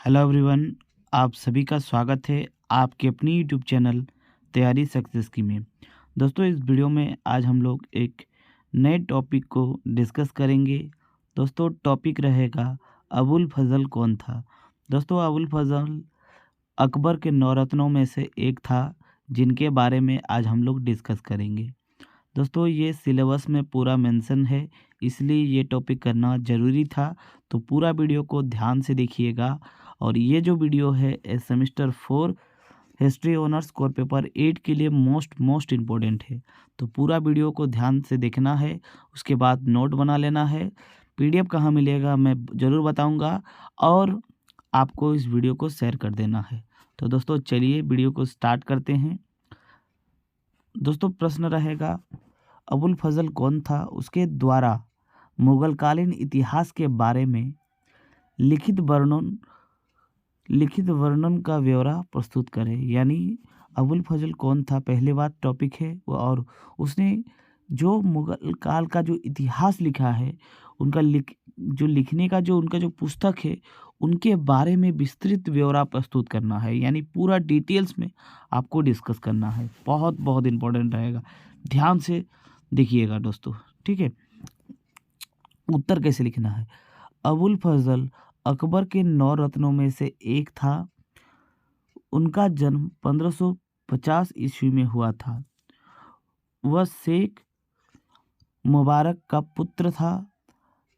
Hello everyone. आप सभी का स्वागत है आपके अपनी यूट्यूब चैनल तैयारी सक्सेस की में। दोस्तों, इस वीडियो में आज हम लोग एक नए टॉपिक को डिस्कस करेंगे। दोस्तों, टॉपिक रहेगा अबुल फजल कौन था। दोस्तों, अबुल फजल अकबर के नौरत्नों में से एक था, जिनके बारे में आज हम लोग डिस्कस करेंगे। दोस्तों, ये सिलेबस में पूरा मेंशन है, इसलिए ये टॉपिक करना ज़रूरी था। तो पूरा वीडियो को ध्यान से देखिएगा। और ये जो वीडियो है semester 4 history honours core paper 8 के लिए मोस्ट इम्पोर्टेंट है। तो पूरा वीडियो को ध्यान से देखना है, उसके बाद नोट बना लेना है। पीडीएफ कहाँ मिलेगा मैं ज़रूर बताऊंगा, और आपको इस वीडियो को शेयर कर देना है। तो दोस्तों, चलिए वीडियो को स्टार्ट करते हैं। दोस्तों, प्रश्न रहेगा अबुल फजल कौन था, उसके द्वारा मुगलकालीन इतिहास के बारे में लिखित वर्णन का ब्यौरा प्रस्तुत करें। यानी अबुल फजल कौन था, पहले बात टॉपिक है और उसने जो मुगल काल का जो इतिहास लिखा है, उनका लिखने का जो उनका जो पुस्तक है, उनके बारे में विस्तृत ब्यौरा प्रस्तुत करना है। यानी पूरा डिटेल्स में आपको डिस्कस करना है। बहुत बहुत इम्पोर्टेंट रहेगा, ध्यान से देखिएगा दोस्तों। ठीक है, उत्तर कैसे लिखना है। अबुल फजल अकबर के 9 रत्नों में से एक था। उनका जन्म 1550 ईस्वी में हुआ था। वह शेख मुबारक का पुत्र था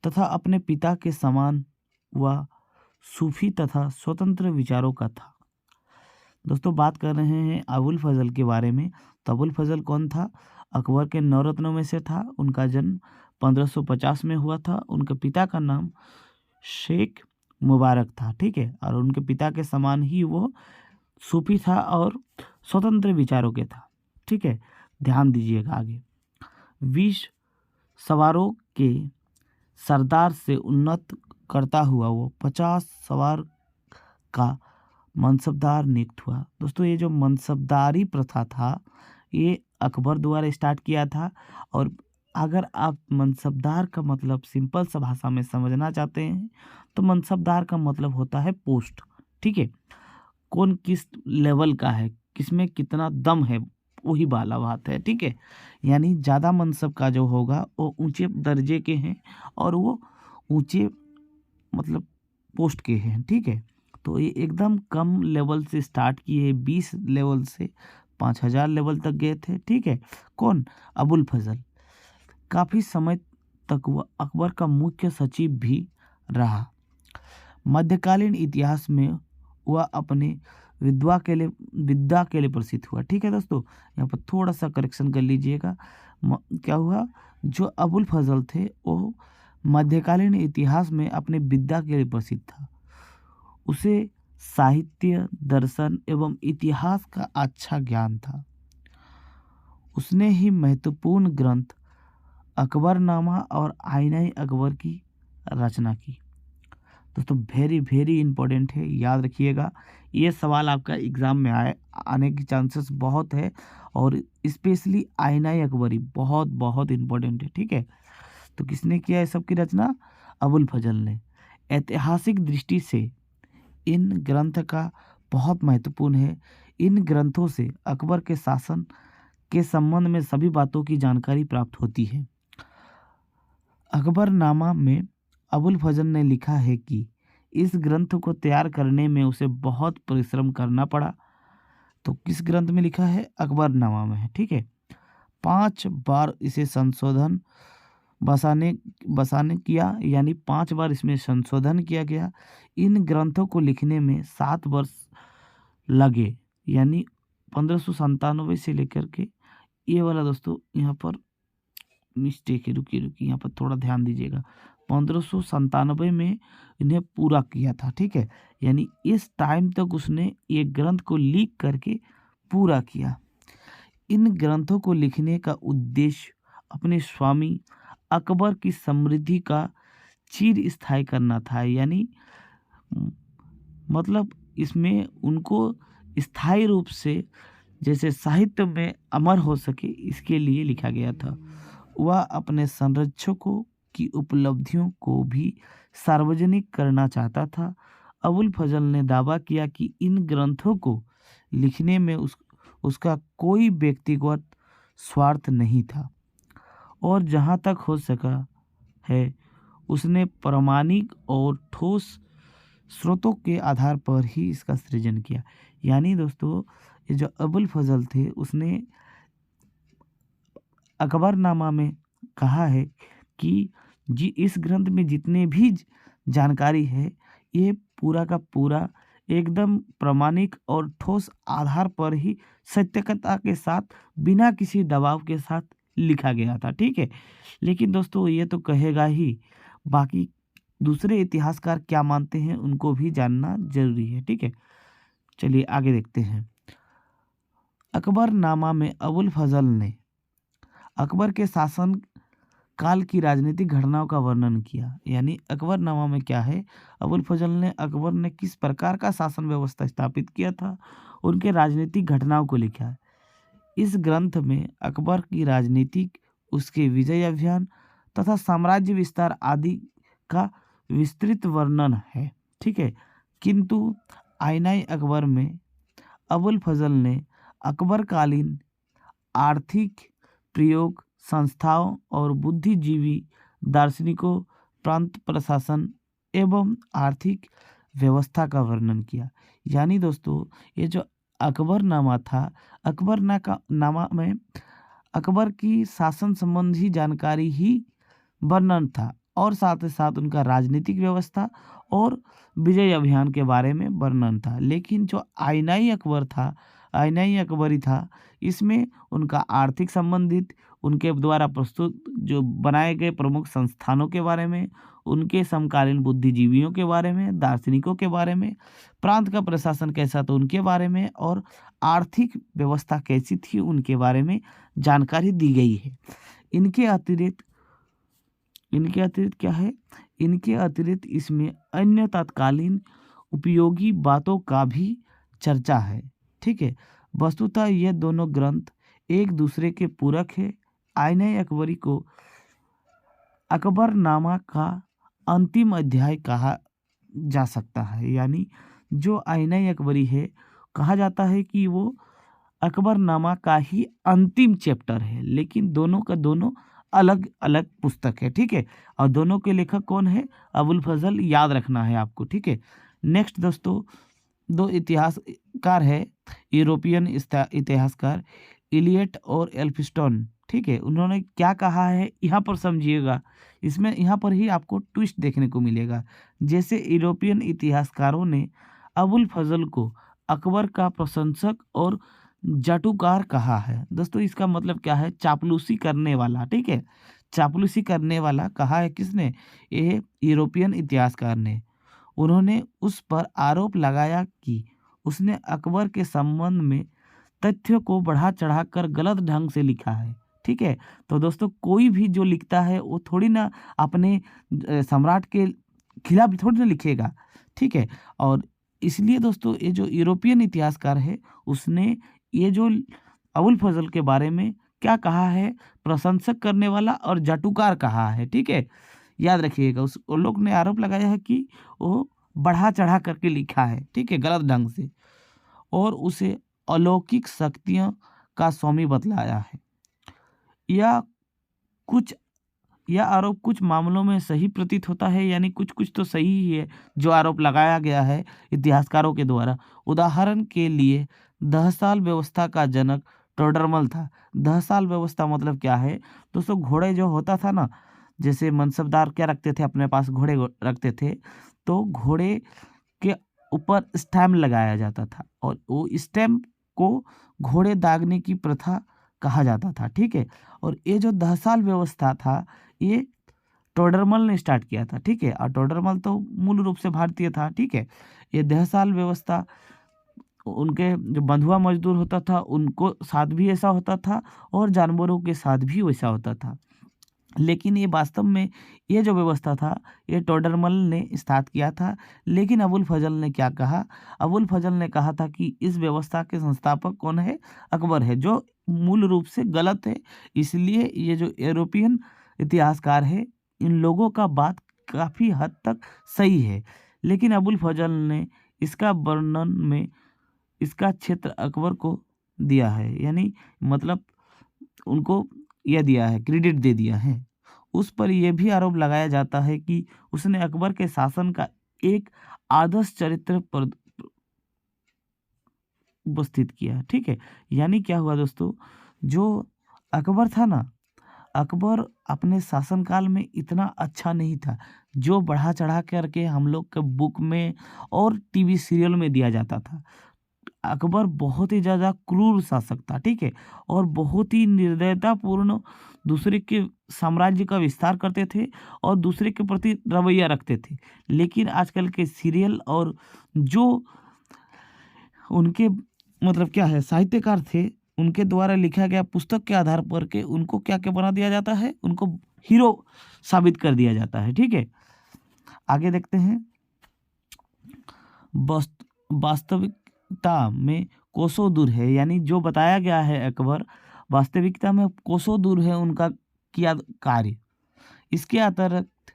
तथा अपने पिता के समान वह सूफी तथा स्वतंत्र विचारों का था। दोस्तों, बात कर रहे हैं अबुल फजल के बारे में। तो अबुल फजल कौन था? अकबर के 9 रत्नों में से था। उनका जन्म 1550 में हुआ था। उनके पिता का नाम शेख मुबारक था। ठीक है, और उनके पिता के समान ही वो सूफी था और स्वतंत्र विचारों के था। ठीक है, ध्यान दीजिएगा आगे। 20 सवारों के सरदार से उन्नत करता हुआ वो 50 सवार का मनसबदार नियुक्त हुआ। दोस्तों, ये जो मनसबदारी प्रथा था, ये अकबर द्वारा स्टार्ट किया था। और अगर आप मनसबदार का मतलब सिंपल सा भाषा में समझना चाहते हैं, तो मनसबदार का मतलब होता है पोस्ट। ठीक है, कौन किस लेवल का है, किसमें कितना दम है, वही वाला बात है। ठीक है, यानी ज़्यादा मनसब का जो होगा वो ऊंचे दर्जे के हैं, और वो ऊंचे मतलब पोस्ट के हैं। ठीक है, तो ये एकदम कम लेवल से स्टार्ट किए, 20 लेवल से 5000 लेवल तक गए थे। ठीक है, कौन? अबुल फजल। काफ़ी समय तक वह अकबर का मुख्य सचिव भी रहा। मध्यकालीन इतिहास में वह अपने विद्या के लिए प्रसिद्ध हुआ। ठीक है दोस्तों, यहाँ पर थोड़ा सा करेक्शन कर लीजिएगा। क्या हुआ, जो अबुल फजल थे वो मध्यकालीन इतिहास में अपने विद्या के लिए प्रसिद्ध था। उसे साहित्य, दर्शन एवं इतिहास का अच्छा ज्ञान था। उसने ही महत्वपूर्ण ग्रंथ अकबरनामा और आईना अकबर की रचना की। दोस्तों, वेरी वेरी इंपॉर्टेंट है, याद रखिएगा। ये सवाल आपका एग्जाम में आने की चांसेस बहुत है, और स्पेशली आईना अकबरी बहुत बहुत इंपॉर्टेंट है। ठीक है, तो किसने किया है सबकी रचना? अबुल फजल ने। ऐतिहासिक दृष्टि से इन ग्रंथ का बहुत महत्वपूर्ण है। इन ग्रंथों से अकबर के शासन के संबंध में सभी बातों की जानकारी प्राप्त होती है। अकबरनामा में अबुल फजल ने लिखा है कि इस ग्रंथ को तैयार करने में उसे बहुत परिश्रम करना पड़ा। तो किस ग्रंथ में लिखा है? अकबरनामा में है। ठीक है, 5 बार इसे संशोधन बसाने बसाने किया, यानी 5 बार इसमें संशोधन किया गया। इन ग्रंथों को लिखने में 7 वर्ष लगे, यानी 1597 से लेकर के ये वाला दोस्तों यहाँ पर मिस्टेक है। रुकिए, यहाँ पर थोड़ा ध्यान दीजिएगा। 1597 में इन्हें पूरा किया था। ठीक है, यानी इस टाइम तक उसने ये ग्रंथ को लिख करके पूरा किया। इन ग्रंथों को लिखने का उद्देश्य अपने स्वामी अकबर की समृद्धि का चिर स्थायी करना था। यानी मतलब इसमें उनको स्थायी रूप से जैसे साहित्य में अमर हो सके, इसके लिए लिखा गया था। वह अपने संरक्षकों की उपलब्धियों को भी सार्वजनिक करना चाहता था। अबुल फजल ने दावा किया कि इन ग्रंथों को लिखने में उसका कोई व्यक्तिगत स्वार्थ नहीं था और जहाँ तक हो सका है उसने प्रामाणिक और ठोस स्रोतों के आधार पर ही इसका सृजन किया। यानी दोस्तों, ये जो अबुल फजल थे उसने अकबरनामा में कहा है कि जी इस ग्रंथ में जितने भी जानकारी है ये पूरा का पूरा एकदम प्रामाणिक और ठोस आधार पर ही सत्यता के साथ बिना किसी दबाव के साथ लिखा गया था। ठीक है, लेकिन दोस्तों ये तो कहेगा ही, बाकी दूसरे इतिहासकार क्या मानते हैं उनको भी जानना जरूरी है। ठीक है, चलिए आगे देखते हैं। अकबरनामा में अबुल फजल ने अकबर के शासन काल की राजनीतिक घटनाओं का वर्णन किया। यानी अकबरनामा में क्या है, अबुल फजल ने अकबर ने किस प्रकार का शासन व्यवस्था स्थापित किया था, उनके राजनीतिक घटनाओं को लिखा है। इस ग्रंथ में अकबर की राजनीतिक, उसके विजय अभियान तथा साम्राज्य विस्तार आदि का विस्तृत वर्णन है। ठीक है, किंतु आईनाई अकबर में अबुल फजल ने अकबरकालीन आर्थिक प्रयोग, संस्थाओं और बुद्धिजीवी दार्शनिकों, प्रांत प्रशासन एवं आर्थिक व्यवस्था का वर्णन किया। यानी दोस्तों, ये जो अकबरनामा था, नामा में अकबर की शासन संबंधी जानकारी ही वर्णन था और साथ ही साथ उनका राजनीतिक व्यवस्था और विजय अभियान के बारे में वर्णन था। लेकिन जो आईनाई अकबरी था, इसमें उनका आर्थिक संबंधित, उनके द्वारा प्रस्तुत जो बनाए गए प्रमुख संस्थानों के बारे में, उनके समकालीन बुद्धिजीवियों के बारे में, दार्शनिकों के बारे में, प्रांत का प्रशासन कैसा था उनके बारे में और आर्थिक व्यवस्था कैसी थी उनके बारे में जानकारी दी गई है। इनके अतिरिक्त क्या है, इनके अतिरिक्त इसमें अन्य तत्कालीन उपयोगी बातों का भी चर्चा है। ठीक है, वस्तुतः ये दोनों ग्रंथ एक दूसरे के पूरक है। आईने अकबरी को अकबरनामा का अंतिम अध्याय कहा जा सकता है। यानी जो आईने अकबरी है, कहा जाता है कि वो अकबरनामा का ही अंतिम चैप्टर है, लेकिन दोनों का दोनों अलग अलग पुस्तक है। ठीक है, और दोनों के लेखक कौन है, अबुल फजल, याद रखना है आपको। ठीक है, नेक्स्ट दोस्तों, दो इतिहासकार है, यूरोपियन इतिहासकार इलियट और एल्फिस्टोन। ठीक है, उन्होंने क्या कहा है यहाँ पर समझिएगा, इसमें यहाँ पर ही आपको ट्विस्ट देखने को मिलेगा। जैसे यूरोपियन इतिहासकारों ने अबुल फजल को अकबर का प्रशंसक और जाटुकार कहा है। दोस्तों, इसका मतलब क्या है, चापलूसी करने वाला। ठीक है, चापलूसी करने वाला कहा है किसने, ये यूरोपियन इतिहासकार ने। उन्होंने उस पर आरोप लगाया कि उसने अकबर के संबंध में तथ्यों को बढ़ा चढ़ाकर गलत ढंग से लिखा है। ठीक है, तो दोस्तों कोई भी जो लिखता है वो थोड़ी ना अपने सम्राट के खिलाफ थोड़ी ना लिखेगा। ठीक है, और इसलिए दोस्तों ये जो यूरोपियन इतिहासकार है उसने ये जो अबुल फजल के बारे में क्या कहा है, प्रशंसक करने वाला और जाटुकार कहा है। ठीक है, याद रखिएगा, उन लोग ने आरोप लगाया है कि वो बढ़ा चढ़ा करके लिखा है। ठीक है, गलत ढंग से, और उसे अलौकिक शक्तियों का स्वामी बतलाया है। यह आरोप कुछ मामलों में सही प्रतीत होता है, यानी कुछ कुछ तो सही ही है जो आरोप लगाया गया है इतिहासकारों के द्वारा। उदाहरण के लिए दहसाल व्यवस्था का जनक टोडरमल था। दहसाल व्यवस्था मतलब क्या है दोस्तों, घोड़े जो होता था ना, जैसे मनसबदार क्या रखते थे, अपने पास घोड़े रखते थे, तो घोड़े के ऊपर स्टैम्प लगाया जाता था और वो स्टैम्प को घोड़े दागने की प्रथा कहा जाता था। ठीक है, और ये जो दहसाल व्यवस्था था ये टोडरमल ने स्टार्ट किया था। ठीक है, और टोडरमल तो मूल रूप से भारतीय था। ठीक है, ये दहसाल व्यवस्था उनके जो बंधुआ मजदूर होता था उनको साथ भी ऐसा होता था और जानवरों के साथ भी वैसा होता था। लेकिन ये वास्तव में ये जो व्यवस्था था ये टोडरमल ने स्टार्ट किया था। लेकिन अबुल फजल ने क्या कहा, अबुल फजल ने कहा था कि इस व्यवस्था के संस्थापक कौन है, अकबर है, जो मूल रूप से गलत है। इसलिए ये जो यूरोपियन इतिहासकार है इन लोगों का बात काफ़ी हद तक सही है। लेकिन अबुल फजल ने इसका वर्णन में इसका क्षेत्र अकबर को दिया है, यानी मतलब उनको यह दिया है, क्रेडिट दे दिया है। उस पर यह भी आरोप लगाया जाता है कि उसने अकबर के शासन का एक आदर्श चरित्र पर उपस्थित किया। ठीक है, यानी क्या हुआ दोस्तों, जो अकबर था ना, अकबर अपने शासनकाल में इतना अच्छा नहीं था जो बढ़ा चढ़ा करके हम लोग के बुक में और टीवी सीरियल में दिया जाता था। अकबर बहुत ही ज़्यादा क्रूर शासक था, ठीक है, और बहुत ही निर्दयतापूर्ण दूसरे के साम्राज्य का विस्तार करते थे और दूसरे के प्रति रवैया रखते थे। लेकिन आजकल के सीरियल और जो उनके मतलब क्या है साहित्यकार थे, उनके द्वारा लिखा गया पुस्तक के आधार पर के उनको क्या क्या बना दिया जाता है, उनको हीरो साबित कर दिया जाता है। ठीक है, आगे देखते हैं। वास्तविकता में कोसों दूर है, यानी जो बताया गया है अकबर वास्तविकता में कोसों दूर है उनका किया कार्य। इसके अतिरिक्त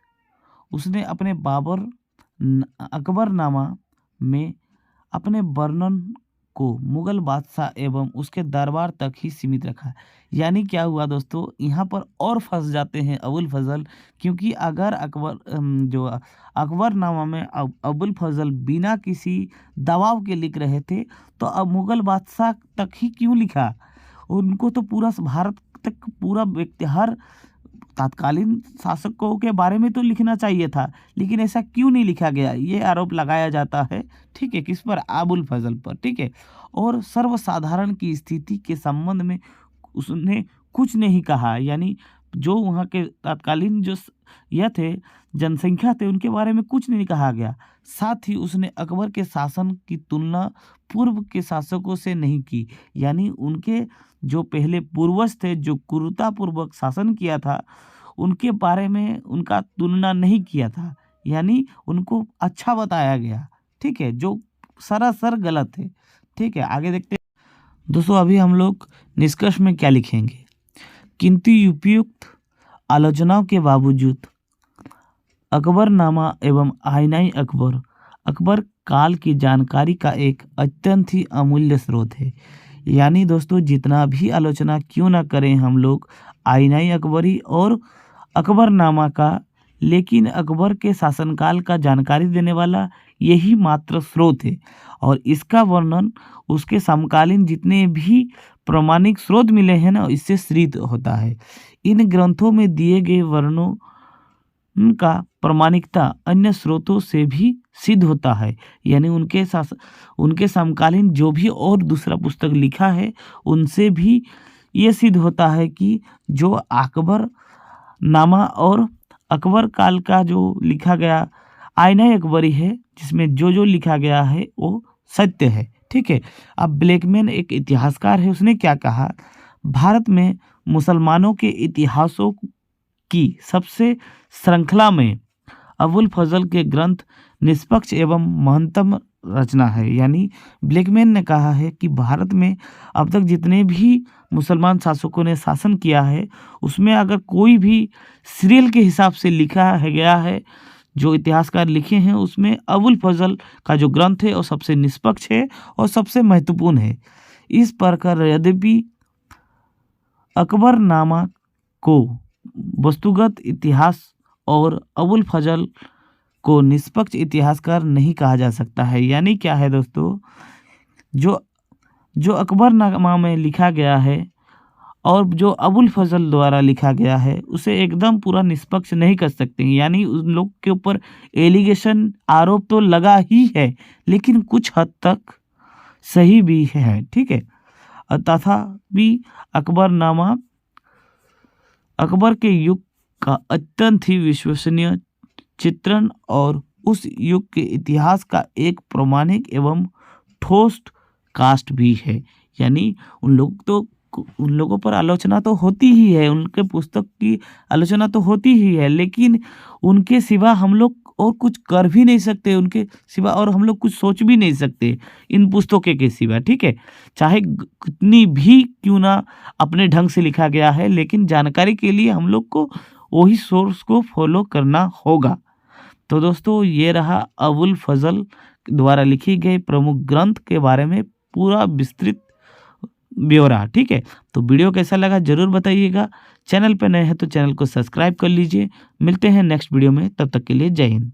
उसने अपने अकबरनामा में अपने वर्णन को मुगल बादशाह एवं उसके दरबार तक ही सीमित रखा। यानी क्या हुआ दोस्तों, यहाँ पर और फंस जाते हैं अबुल फजल, क्योंकि अगर जो अकबरनामा में अबुल फजल बिना किसी दबाव के लिख रहे थे तो अब मुगल बादशाह तक ही क्यों लिखा? उनको तो पूरा भारत तक पूरा व्यक्ति हर तत्कालीन शासकों के बारे में तो लिखना चाहिए था, लेकिन ऐसा क्यों नहीं लिखा गया, ये आरोप लगाया जाता है। ठीक है, किस पर? अबुल फजल पर। ठीक है, और सर्वसाधारण की स्थिति के संबंध में उसने कुछ नहीं कहा, यानी जो वहाँ के तत्कालीन जो यह थे जनसंख्या थे उनके बारे में कुछ नहीं कहा गया। साथ ही उसने अकबर के शासन की तुलना पूर्व के शासकों से नहीं की, यानी उनके जो पहले पूर्वज थे जो क्रूरतापूर्वक शासन किया था उनके बारे में उनका तुलना नहीं किया था, यानी उनको अच्छा बताया गया। ठीक है, जो सरासर गलत है। ठीक है, आगे देखते हैं दोस्तों। अभी हम लोग निष्कर्ष में क्या लिखेंगे, किंतु उपयुक्त आलोचनाओं के बावजूद अकबरनामा एवं आईनाई अकबर अकबर काल की जानकारी का एक अत्यंत ही अमूल्य स्रोत है। यानी दोस्तों जितना भी आलोचना क्यों ना करें हम लोग आईनाई अकबरी और अकबरनामा का, लेकिन अकबर के शासनकाल का जानकारी देने वाला यही मात्र स्रोत है और इसका वर्णन उसके समकालीन जितने भी प्रामाणिक स्रोत मिले हैं ना, इससे सिद्ध होता है। इन ग्रंथों में दिए गए वर्णों का प्रामाणिकता अन्य स्रोतों से भी सिद्ध होता है, यानी उनके समकालीन जो भी और दूसरा पुस्तक लिखा है उनसे भी ये सिद्ध होता है कि जो अकबर नामा और अकबर काल का जो लिखा गया आईना अकबरी है जिसमें जो लिखा गया है वो सत्य है। ठीक है, अब ब्लैकमैन एक इतिहासकार है, उसने क्या कहा, भारत में मुसलमानों के इतिहासों की सबसे श्रृंखला में अबुल फजल के ग्रंथ निष्पक्ष एवं महत्तम रचना है। यानी ब्लैकमैन ने कहा है कि भारत में अब तक जितने भी मुसलमान शासकों ने शासन किया है उसमें अगर कोई भी सीरियल के हिसाब से लिखा है गया है, जो इतिहासकार लिखे हैं उसमें अबुल फजल का जो ग्रंथ है वो सबसे निष्पक्ष है और सबसे महत्वपूर्ण है। इस प्रकार यद्यपि अकबरनामा को वस्तुगत इतिहास और अबुल फजल को निष्पक्ष इतिहासकार नहीं कहा जा सकता है। यानी क्या है दोस्तों, जो अकबरनामा में लिखा गया है और जो अबुल फजल द्वारा लिखा गया है उसे एकदम पूरा निष्पक्ष नहीं कर सकते, यानी उन लोग के ऊपर एलिगेशन आरोप तो लगा ही है लेकिन कुछ हद तक सही भी है। ठीक है, तथापि अकबरनामा अकबर के युग का अत्यंत ही विश्वसनीय चित्रण और उस युग के इतिहास का एक प्रामाणिक एवं ठोस कास्ट भी है। यानी उन लोगों पर आलोचना तो होती ही है, उनके पुस्तक की आलोचना तो होती ही है, लेकिन उनके सिवा हम लोग और कुछ कर भी नहीं सकते, उनके सिवा और हम लोग कुछ सोच भी नहीं सकते इन पुस्तकों के सिवा। ठीक है, चाहे कितनी भी क्यों ना अपने ढंग से लिखा गया है, लेकिन जानकारी के लिए हम लोग को वही सोर्स को फॉलो करना होगा। तो दोस्तों ये रहा अबुल फजल द्वारा लिखी गई प्रमुख ग्रंथ के बारे में पूरा विस्तृत ब्यौरा। ठीक है, तो वीडियो कैसा लगा जरूर बताइएगा। चैनल पे नए हैं तो चैनल को सब्सक्राइब कर लीजिए। मिलते हैं नेक्स्ट वीडियो में, तब तक के लिए जय हिंद।